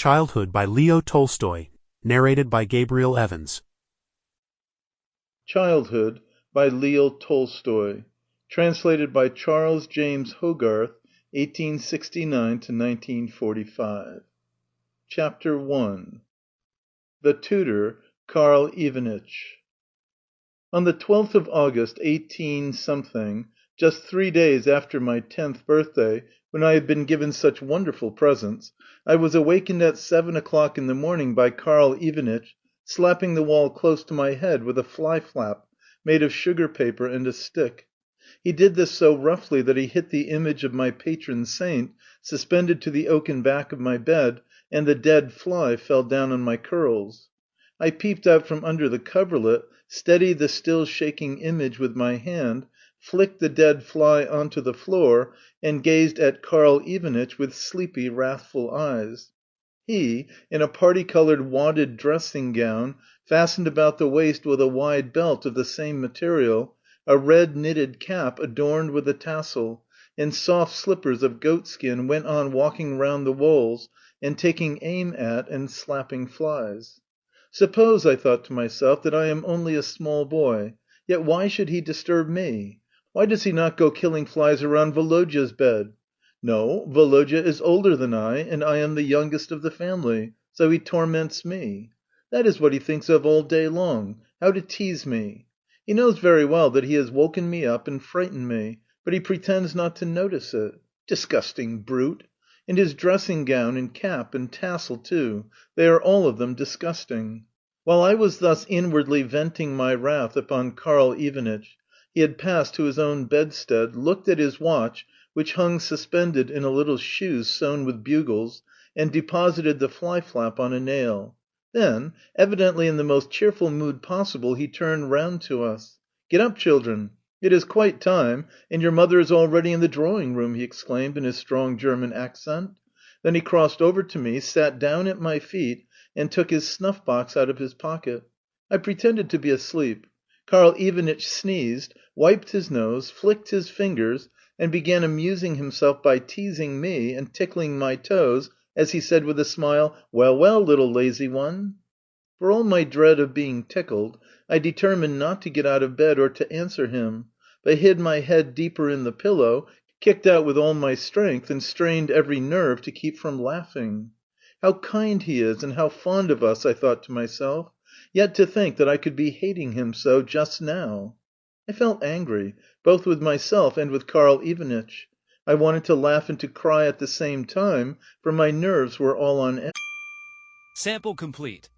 Childhood by Leo Tolstoy, narrated by Gabriel Evans. Childhood by Leo Tolstoy, translated by Charles James Hogarth, 1869–1945. Chapter 1. The Tutor, Karl Ivanitch. On the 12th of August, 18 something, just 3 days after my 10th birthday, when I had been given such wonderful presents, I was awakened at 7 o'clock in the morning by Karl Ivanitch slapping the wall close to my head with a fly-flap made of sugar paper and a stick. He did this so roughly that he hit the image of my patron saint suspended to the oaken back of my bed, and the dead fly fell down on my curls. I peeped out from under the coverlet, steadied the still shaking image with my hand, flicked the dead fly onto the floor, and gazed at Karl Ivanitch with sleepy, wrathful eyes. He, in a parti-coloured wadded dressing-gown, fastened about the waist with a wide belt of the same material, a red knitted cap adorned with a tassel, and soft slippers of goatskin, went on walking round the walls and taking aim at and slapping flies. Suppose, I thought to myself, that I am only a small boy, yet why should he disturb me? Why does he not go killing flies around Volodya's bed? No, Volodya is older than I, and I am the youngest of the family, so he torments me. That is what he thinks of all day long, how to tease me. He knows very well that he has woken me up and frightened me, but he pretends not to notice it. Disgusting brute! And his dressing-gown and cap and tassel too, they are all of them disgusting. While I was thus inwardly venting my wrath upon Karl Ivanitch, he had passed to his own bedstead, looked at his watch, which hung suspended in a little shoe sewn with bugles, and deposited the fly-flap on a nail. Then, evidently in the most cheerful mood possible, he turned round to us. "Get up, children! It is quite time, and your mother is already in the drawing-room," he exclaimed in his strong German accent. Then he crossed over to me, sat down at my feet, and took his snuff-box out of his pocket. I pretended to be asleep. Karl Ivanitch sneezed, wiped his nose, flicked his fingers, and began amusing himself by teasing me and tickling my toes, as he said with a smile, "Well, well, little lazy one." For all my dread of being tickled, I determined not to get out of bed or to answer him, but hid my head deeper in the pillow, kicked out with all my strength, and strained every nerve to keep from laughing. How kind he is, and how fond of us, I thought to myself. Yet to think that I could be hating him so just now. I felt angry, both with myself and with Karl Ivanitch. I wanted to laugh and to cry at the same time, for my nerves were all on edge. Sample complete.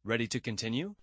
Ready to continue?